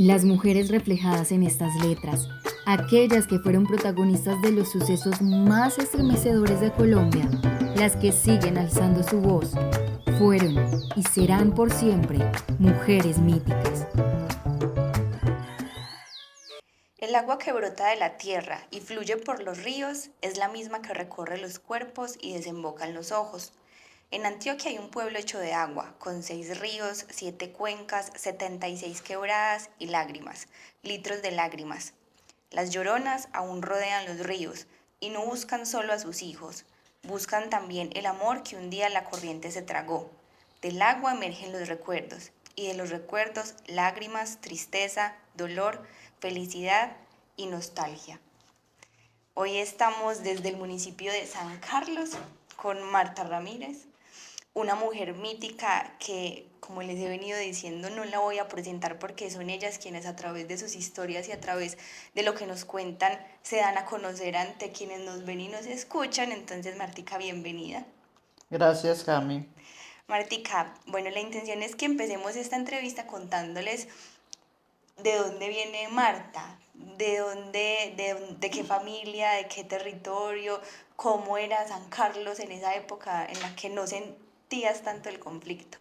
Las mujeres reflejadas en estas letras, aquellas que fueron protagonistas de los sucesos más estremecedores de Colombia, las que siguen alzando su voz, fueron y serán por siempre mujeres míticas. El agua que brota de la tierra y fluye por los ríos es la misma que recorre los cuerpos y desemboca en los ojos. En Antioquia hay un pueblo hecho de agua, con 6 ríos, 7 cuencas, 76 quebradas y lágrimas, litros de lágrimas. Las lloronas aún rodean los ríos y no buscan solo a sus hijos, buscan también el amor que un día la corriente se tragó. Del agua emergen los recuerdos y de los recuerdos lágrimas, tristeza, dolor, felicidad y nostalgia. Hoy estamos desde el municipio de San Carlos con Marta Ramírez, una mujer mítica que, como les he venido diciendo, no la voy a presentar porque son ellas quienes a través de sus historias y a través de lo que nos cuentan se dan a conocer ante quienes nos ven y nos escuchan. Entonces, Martica, bienvenida. Gracias, Cami. Martica, bueno, la intención es que empecemos esta entrevista contándoles de dónde viene Marta, de qué familia, de qué territorio, cómo era San Carlos en esa época en la que no sentías tanto el conflicto.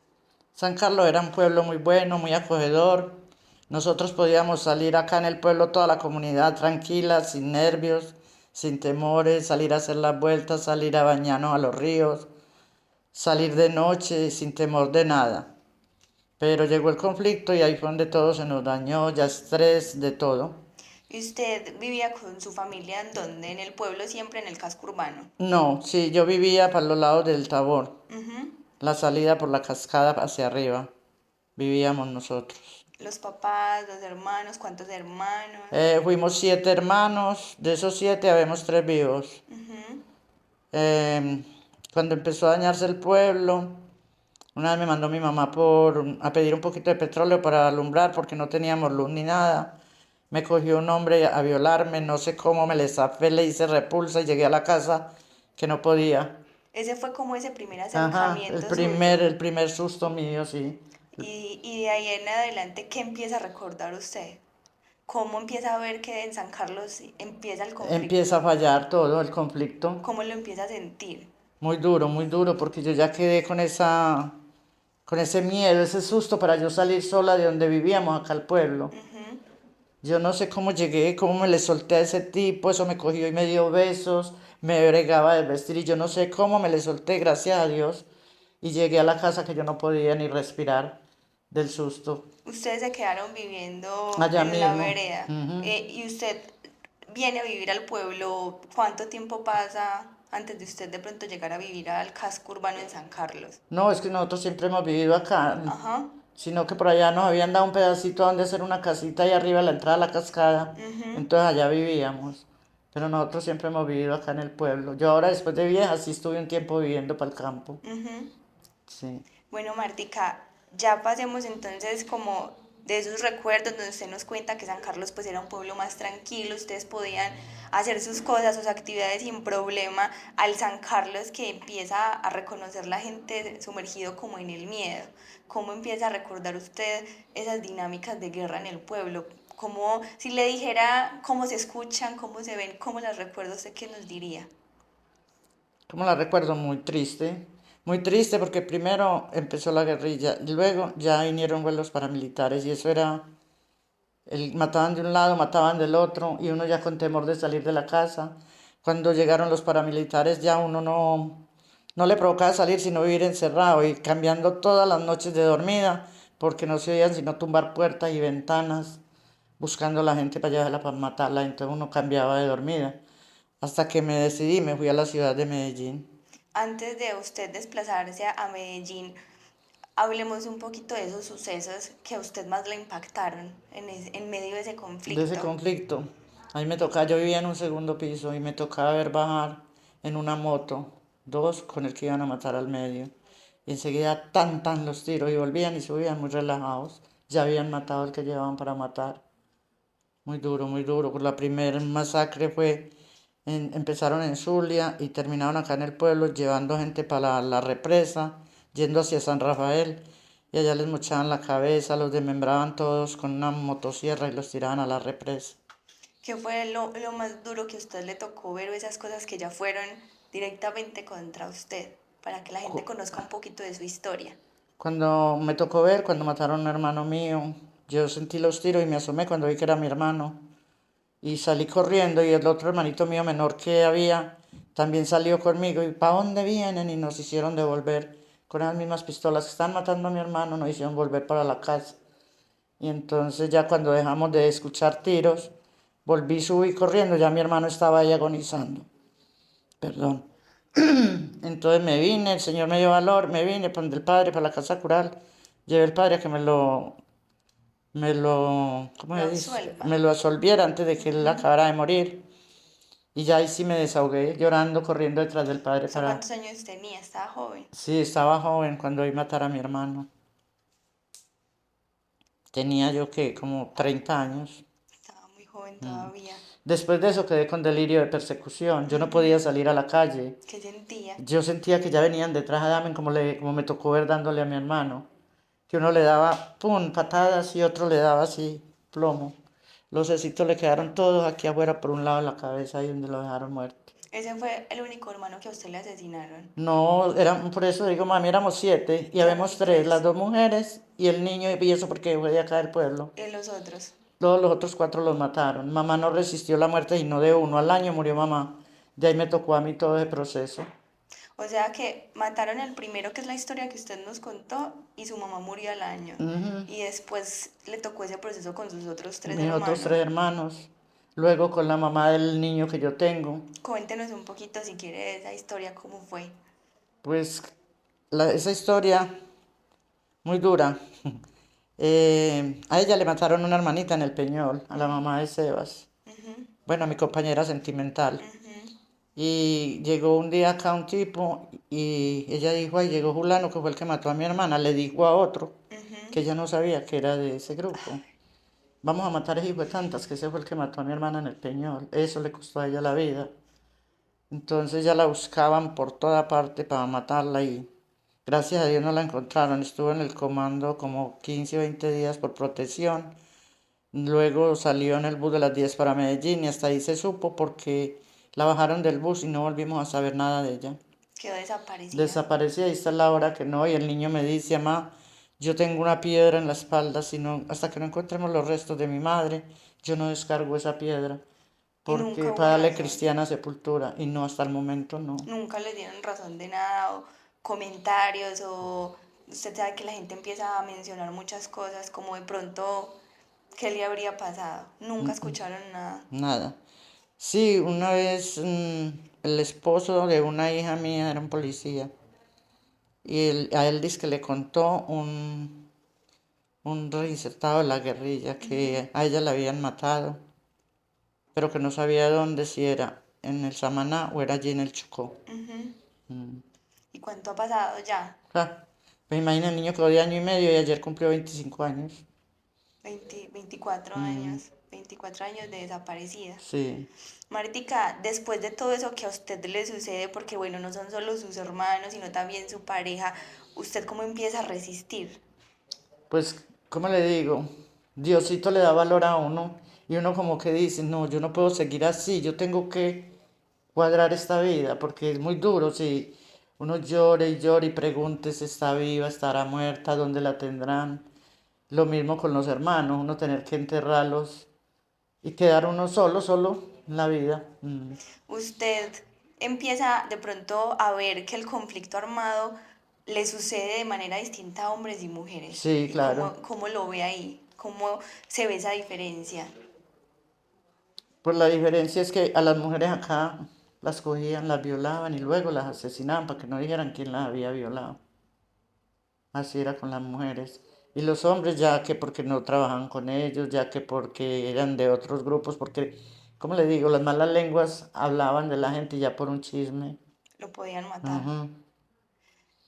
San Carlos era un pueblo muy bueno, muy acogedor. Nosotros podíamos salir acá en el pueblo, toda la comunidad tranquila, sin nervios, sin temores, salir a hacer las vueltas, salir a bañarnos a los ríos, salir de noche sin temor de nada. Pero llegó el conflicto y ahí fue donde todo se nos dañó, ya estrés, de todo. ¿Y usted vivía con su familia en dónde? ¿En el pueblo, siempre en el casco urbano? No, sí, yo vivía para los lados del Tabor, Ujú. la salida por la cascada hacia arriba, vivíamos nosotros. Los papás, los hermanos, ¿cuántos hermanos? Fuimos 7 hermanos, de esos 7 habemos 3 vivos. Ujú. Eh, Cuando empezó a dañarse el pueblo, una vez me mandó mi mamá a pedir un poquito de petróleo para alumbrar porque no teníamos luz ni nada. Me cogió un hombre a violarme, no sé cómo, me le zafé, le hice repulsa y llegué a la casa que no podía. Ese fue como ese primer Ajá, el acercamiento primer, suyo. el primer susto mío, sí. Y de ahí en adelante, ¿qué empieza a recordar usted? ¿Cómo empieza a ver que en San Carlos empieza el conflicto? Empieza a fallar todo el conflicto. ¿Cómo lo empieza a sentir? Muy duro, porque yo ya quedé con ese miedo, ese susto para yo salir sola de donde vivíamos acá al pueblo. Ujú. Yo no sé cómo llegué, cómo me le solté a ese tipo, eso me cogió y me dio besos, me bregaba de vestir y yo no sé cómo me le solté, gracias a Dios. Y llegué a la casa que yo no podía ni respirar del susto. Ustedes se quedaron viviendo Allá en la mismo. vereda. Ujú. Y usted viene a vivir al pueblo. ¿Cuánto tiempo pasa antes de usted de pronto llegar a vivir al casco urbano en San Carlos? No, es que nosotros siempre hemos vivido acá, Ajá. sino que por allá nos habían dado un pedacito donde hacer una casita y arriba a la entrada de la cascada, Ujú. entonces allá vivíamos. Pero nosotros siempre hemos vivido acá en el pueblo. Yo ahora después de vieja sí estuve un tiempo viviendo para el campo. Ujú. Sí. Bueno, Martica, ya pasemos entonces como de esos recuerdos donde usted nos cuenta que San Carlos pues era un pueblo más tranquilo, ustedes podían hacer sus cosas, sus actividades sin problema, al San Carlos que empieza a reconocer la gente sumergido como en el miedo. ¿Cómo empieza a recordar usted esas dinámicas de guerra en el pueblo? Como si le dijera cómo se escuchan, cómo se ven, cómo las recuerda usted, ¿qué nos diría? Como la recuerdo, muy triste porque primero empezó la guerrilla y luego ya vinieron vuelos paramilitares y eso era, mataban de un lado, mataban del otro y uno ya con temor de salir de la casa. Cuando llegaron los paramilitares ya uno no le provocaba salir sino vivir encerrado y cambiando todas las noches de dormida porque no se oían sino tumbar puertas y ventanas buscando a la gente para llevarla para matarla, entonces uno cambiaba de dormida. Hasta que me decidí, me fui a la ciudad de Medellín. Antes de usted desplazarse a Medellín, hablemos un poquito de esos sucesos que a usted más le impactaron en medio de ese De ese conflicto. conflicto. A mí me tocaba, yo vivía en un segundo piso y me tocaba ver bajar en una moto 2 con el que iban a matar al medio. Y enseguida tan los tiros y volvían y subían muy relajados. Ya habían matado al que llevaban para matar. Muy duro, muy duro. Por la primera masacre empezaron en Zulia y terminaron acá en el pueblo llevando gente para la represa, yendo hacia San Rafael. y allá les mochaban la cabeza, los desmembraban todos con una motosierra y los tiraban a la represa. ¿Qué fue lo más duro que a usted le tocó ver o esas cosas que ya fueron directamente contra usted? Para que la gente Cu- conozca un poquito de su historia. Cuando me tocó ver, cuando mataron a un hermano mío, yo sentí los tiros y me asomé cuando vi que era mi hermano. Y salí corriendo y el otro hermanito mío menor que había también salió conmigo. ¿Y para dónde vienen? Y nos hicieron devolver con las mismas pistolas que están matando a mi hermano, nos hicieron volver para la casa. Y entonces ya cuando dejamos de escuchar tiros, volví, subí corriendo, ya mi hermano estaba ahí agonizando. Perdón. Entonces me vine, el Señor me dio valor, me vine para el padre, para la casa cural. Llevé al padre a que ¿cómo Lo se dice? absuelva. Me lo absolviera antes de que él acabara de morir. Y ya ahí sí me desahogué llorando, corriendo detrás del padre ¿Usted para... cuántos años tenía? Estaba joven. Sí, estaba joven cuando vi matar a mi hermano. Tenía yo que como 30 años. Estaba muy joven todavía. Después de eso quedé con delirio de persecución. Yo no podía salir a la calle. ¿Qué sentía? Yo sentía que ya venían detrás de Damen como me tocó ver dándole a mi hermano. Que uno le daba, pum, patadas y otro le daba así, plomo. Los cecitos le quedaron todos aquí afuera por un lado de la cabeza, ahí donde lo dejaron muerto. Ese fue el único hermano que a usted le asesinaron. No, por eso digo, mami, éramos 7 y Éramos habemos 3, las tres. 2 mujeres y el niño, y eso porque fue de acá del pueblo. ¿Y los otros? Todos los otros 4 los mataron. Mamá no resistió la muerte y no de uno. Al año murió mamá. De ahí me tocó a mí todo ese proceso. O sea que mataron al primero, que es la historia que usted nos contó, y su mamá murió al año. Ujú. Y después le tocó ese proceso con sus otros tres Mis otros 3 hermanos. hermanos. Luego con la mamá del niño que yo tengo. Cuéntenos un poquito, si quiere, de esa historia, cómo fue. Pues esa historia muy dura. A ella le mataron una hermanita en el Peñol, a la mamá de Sebas. Ujú, Bueno, a mi compañera sentimental. ujú, Y llegó un día acá un tipo y ella dijo, ay, llegó Julano, que fue el que mató a mi hermana. Le dijo a otro, que ujú. ella no sabía que era de ese grupo. Vamos a matar a ese hijo de tantas, que ese fue el que mató a mi hermana en el Peñol. Eso le costó a ella la vida. Entonces ya la buscaban por toda parte para matarla y gracias a Dios no la encontraron. Estuvo en el comando como 15 o 20 días por protección. Luego salió en el bus de las 10 para Medellín y hasta ahí se supo porque la bajaron del bus y no volvimos a saber nada de ella. Quedó desaparecida. Desaparecía, ahí está la hora que no, y el niño me dice, mamá, yo tengo una piedra en la espalda, hasta que no encontremos los restos de mi madre, yo no descargo esa piedra, Y porque nunca hubo para darle razón. cristiana sepultura, y no, hasta el momento no. Nunca les dieron razón de nada o comentarios o usted sabe que la gente empieza a mencionar muchas cosas como de pronto qué le habría pasado. Nunca escucharon nada. Nada. Sí, una vez el esposo de una hija mía era un policía, y a él dice que le contó un reinsertado de la guerrilla, que a ella la habían matado, pero que no sabía dónde, si era en el Samaná o era allí en el Chocó. Ujú. Mm. ¿Y cuánto ha pasado ya? Ah, me imagino el niño quedó de año y medio y ayer cumplió 25 años. 24 Mm, años. 24 años de desaparecida. sí, Martica, después de todo eso que a usted le sucede, porque bueno, no son solo sus hermanos, sino también su pareja, ¿usted cómo empieza a resistir? pues, ¿cómo le digo? Diosito le da valor a uno y uno como que dice, no, yo no puedo seguir así, yo tengo que cuadrar esta vida porque es muy duro si uno llora y llora y pregunta si está viva, estará muerta, dónde la tendrán. Lo mismo con los hermanos, uno tener que enterrarlos y quedar uno solo en la vida. Mm. Usted empieza de pronto a ver que el conflicto armado le sucede de manera distinta a hombres y mujeres. Sí, ¿Y claro. cómo lo ve ahí? ¿Cómo se ve esa diferencia? Pues la diferencia es que a las mujeres acá las cogían, las violaban y luego las asesinaban para que no dijeran quién las había violado. Así era con las mujeres. Y los hombres ya que porque no trabajaban con ellos, ya que porque eran de otros grupos, porque, como le digo, las malas lenguas hablaban de la gente ya por un chisme. Lo podían matar. Ujú.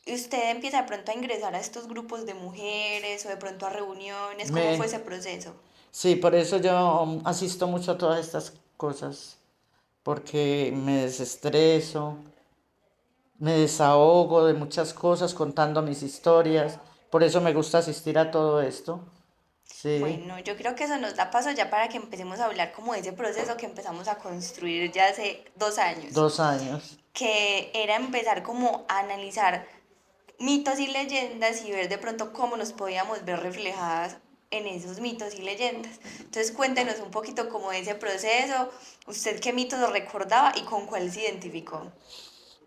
¿Y usted empieza de pronto a ingresar a estos grupos de mujeres o de pronto a reuniones? ¿Cómo fue Me, ese proceso? sí, por eso yo asisto mucho a todas estas cosas, porque me desestreso, me desahogo de muchas cosas contando mis historias, Por eso me gusta asistir a todo esto. Sí, Bueno, yo creo que eso nos da paso ya para que empecemos a hablar como de ese proceso que empezamos a construir ya hace 2 años, 2 años. que era empezar como a analizar mitos y leyendas y ver de pronto cómo nos podíamos ver reflejadas en esos mitos y leyendas. Entonces cuéntenos un poquito como de ese proceso, usted qué mitos lo recordaba y con cuál se identificó.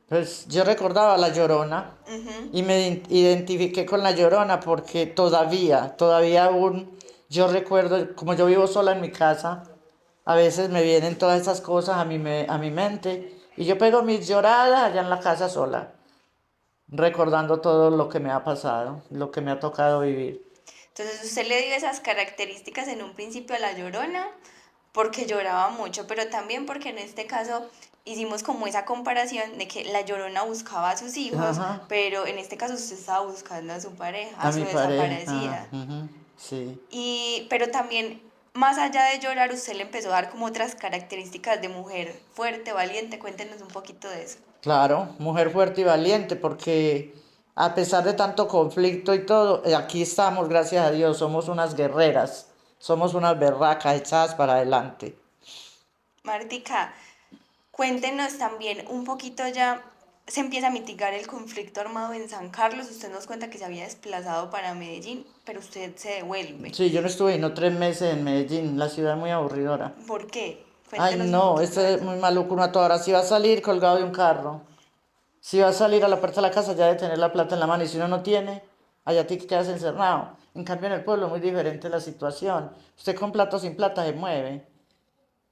Pues yo recordaba La Llorona Ujú. y me identifiqué con La Llorona porque todavía aún, yo recuerdo, como yo vivo sola en mi casa, a veces me vienen todas esas cosas a mi mente y yo pego mis lloradas allá en la casa sola, recordando todo lo que me ha pasado, lo que me ha tocado vivir. Entonces usted le dio esas características en un principio a la Llorona porque lloraba mucho, pero también porque en este caso hicimos como esa comparación de que la Llorona buscaba a sus hijos, Ajá, pero en este caso usted estaba buscando a su pareja, a a su mi pareja, desaparecida. ujú, sí. Pero también, más allá de llorar, usted le empezó a dar como otras características de mujer fuerte, valiente. Cuéntenos un poquito de eso. Claro, mujer fuerte y valiente, porque a pesar de tanto conflicto y todo, aquí estamos, gracias a Dios, somos unas guerreras, somos unas berracas echadas para adelante. Martica, cuéntenos también un poquito ya, se empieza a mitigar el conflicto armado en San Carlos. Usted nos cuenta que se había desplazado para Medellín, pero usted se devuelve. Sí, yo no estuve no 3 meses en Medellín, la ciudad es muy aburridora. ¿Por qué? Ay, Cuéntenos un no, poquito esto de es eso. muy maluco, uno a toda hora. Si va a salir colgado de un carro, si va a salir a la puerta de la casa, ya debe tener la plata en la mano, y si uno no tiene, allá te quedas encerrado. En cambio, en el pueblo es muy diferente la situación. Usted con plata o sin plata se mueve.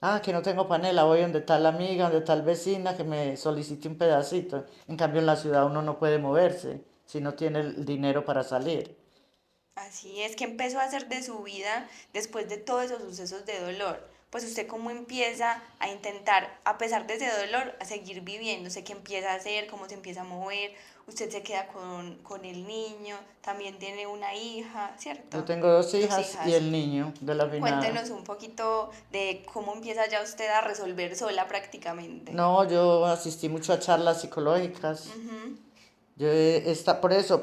Ah, que no tengo panela, voy donde tal amiga, donde tal vecina que me solicite un pedacito. En cambio, en la ciudad uno no puede moverse si no tiene el dinero para salir. Así es, que empezó a hacer de su vida después de todos esos sucesos de dolor. Pues usted cómo empieza a intentar, a pesar de ese dolor, a seguir viviendo. Sé qué empieza a hacer, cómo se empieza a mover. Usted se queda con el niño, también tiene una hija, Yo ¿cierto? tengo dos 2 hijas y hijas. el niño de la finada. Cuéntenos un poquito de cómo empieza ya usted a resolver sola prácticamente. No, yo asistí mucho a charlas psicológicas. Ujú, Por eso,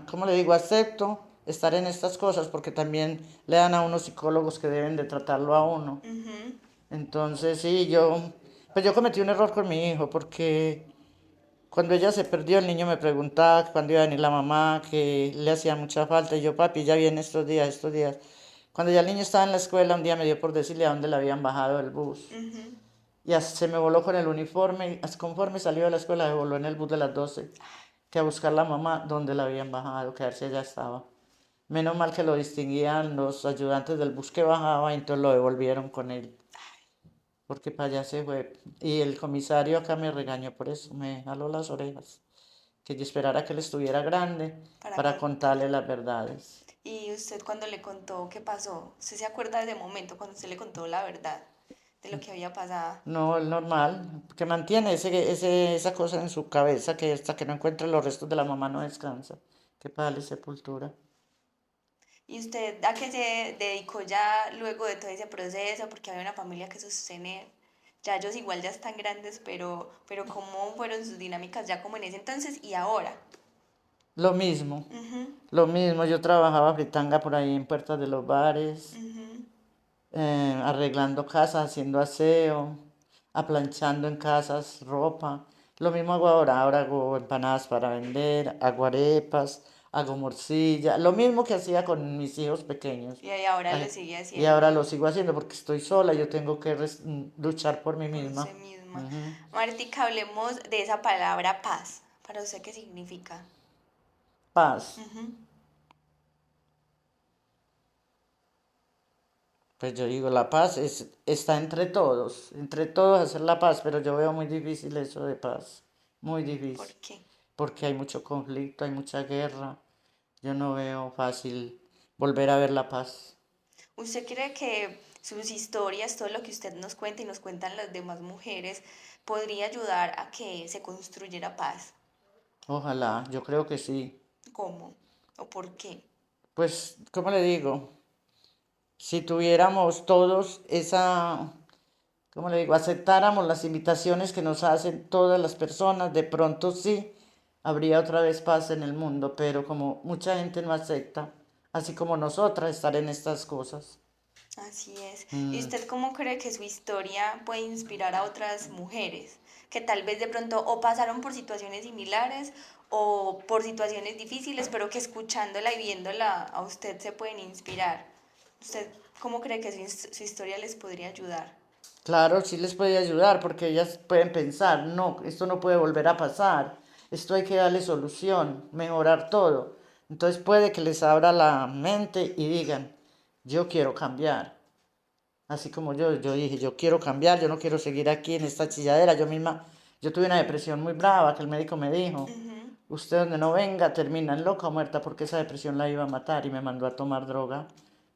¿cómo le digo? Acepto estar en estas cosas porque también le dan a unos psicólogos que deben de tratarlo a uno. ujú. Entonces, sí, pues yo cometí un error con mi hijo porque cuando ella se perdió, el niño me preguntaba cuándo iba a venir la mamá, que le hacía mucha falta. Y yo, papi, ya viene estos días, estos días. Cuando ya el niño estaba en la escuela, un día me dio por decirle a dónde le habían bajado el bus. Y se me voló con el uniforme. Conforme salió de la escuela, se voló en el bus de las 12. Que a buscar la mamá dónde la habían bajado, que a ver si ella estaba. Menos mal que lo distinguían los ayudantes del bus que bajaba y entonces lo devolvieron con él. Porque para allá se fue. Y el comisario acá me regañó por eso, me jaló las orejas. Que yo esperara que él estuviera grande Para para contar. contarle las verdades. Y usted cuando le contó qué pasó, ¿usted se acuerda de ese momento cuando usted le contó la verdad de lo que había pasado? No, el normal, que mantiene esa cosa en su cabeza que hasta que no encuentre los restos de la mamá no descansa. Que para darle sepultura. ¿Y usted a qué se dedicó ya luego de todo ese proceso? Porque había una familia que sostener. Ya ellos igual ya están grandes, pero ¿cómo fueron sus dinámicas ya como en ese entonces y ahora? Lo mismo, Ujú, lo mismo. Yo trabajaba fritanga por ahí en puertas de los bares, ujú. arreglando casas, haciendo aseo, aplanchando en casas ropa. Lo mismo hago ahora. Ahora hago empanadas para vender, hago arepas, hago morcilla. Lo mismo que hacía con mis hijos pequeños. Y ahí ahora lo Ay, sigue y haciendo ahora lo sigo haciendo porque estoy sola. Yo tengo que luchar por mí por misma. usted misma. Ujú. Martica, hablemos de esa palabra paz. ¿Para usted qué significa? Paz. Ujú. Pues yo digo, la paz está entre todos hacer la paz, pero yo veo muy difícil eso de paz, muy ¿Por difícil, qué? porque hay mucho conflicto, hay mucha guerra, yo no veo fácil volver a ver la paz. ¿Usted cree que sus historias, todo lo que usted nos cuenta y nos cuentan las demás mujeres, podría ayudar a que se construyera paz? Ojalá, yo creo que sí. ¿Cómo? ¿O por qué? Pues, ¿cómo le digo? Si tuviéramos todos ¿cómo le digo? Aceptáramos las invitaciones que nos hacen todas las personas, de pronto sí, habría otra vez paz en el mundo, pero como mucha gente no acepta, así como nosotras, estar en estas cosas. Así es. ¿Y usted cómo cree que su historia puede inspirar a otras mujeres que tal vez de pronto o pasaron por situaciones similares o por situaciones difíciles, pero que escuchándola y viéndola a usted se pueden inspirar? ¿Usted cómo cree que su historia les podría ayudar? Claro, sí les puede ayudar porque ellas pueden pensar, no, esto no puede volver a pasar, esto hay que darle solución, mejorar todo. Entonces puede que les abra la mente y digan, yo quiero cambiar. Así como yo dije, yo quiero cambiar, yo no quiero seguir aquí en esta chilladera. Yo misma, yo tuve una depresión muy brava que el médico me dijo, Ujú. usted donde no venga termina en loca o muerta porque esa depresión la iba a matar y me mandó a tomar droga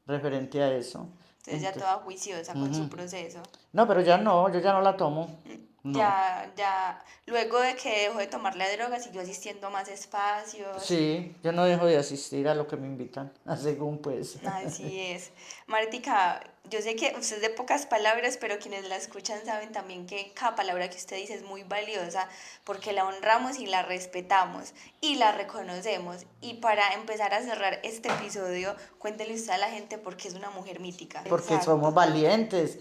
referente a eso. Entonces ya toda juiciosa con su proceso. No, pero ya no, yo ya no la tomo. No. Ya, luego de que dejó de tomar la droga, siguió asistiendo a más espacios. Sí, yo no dejo de asistir a lo que me invitan, a según pues. Así es. Martica, yo sé que usted es de pocas palabras, pero quienes la escuchan saben también que cada palabra que usted dice es muy valiosa porque la honramos y la respetamos y la reconocemos. Y para empezar a cerrar este episodio, cuéntele usted a la gente por qué es una mujer mítica. Porque Exacto. somos valientes,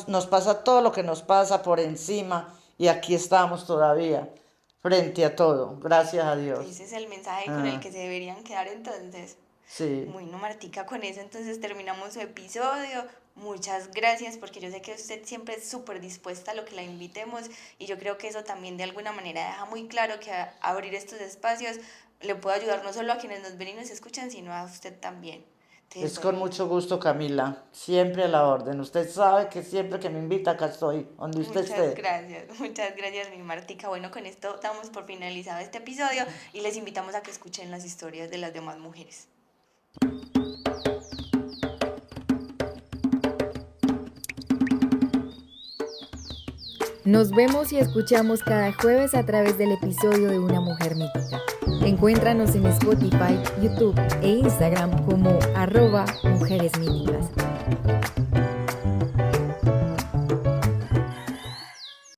nos pasa todo lo que nos pasa por encima y aquí estamos todavía, frente a todo, gracias a Dios. Ese es el mensaje con el Ah, que se deberían quedar entonces. sí, Bueno, Martica, con eso entonces terminamos su episodio. Muchas gracias porque yo sé que usted siempre es súper dispuesta a lo que la invitemos y yo creo que eso también de alguna manera deja muy claro que abrir estos espacios le puede ayudar no solo a quienes nos ven y nos escuchan, sino a usted también. Entonces, es con bueno, mucho gusto, Camila, siempre a la orden. Usted sabe que siempre que me invita acá estoy, donde usted esté. muchas gracias, mi Martica. Bueno, con esto damos por finalizado este episodio y les invitamos a que escuchen las historias de las demás mujeres. Nos vemos y escuchamos cada jueves a través del episodio de Una Mujer Mítica. Encuéntranos en Spotify, YouTube e Instagram como @mujeresmíticas.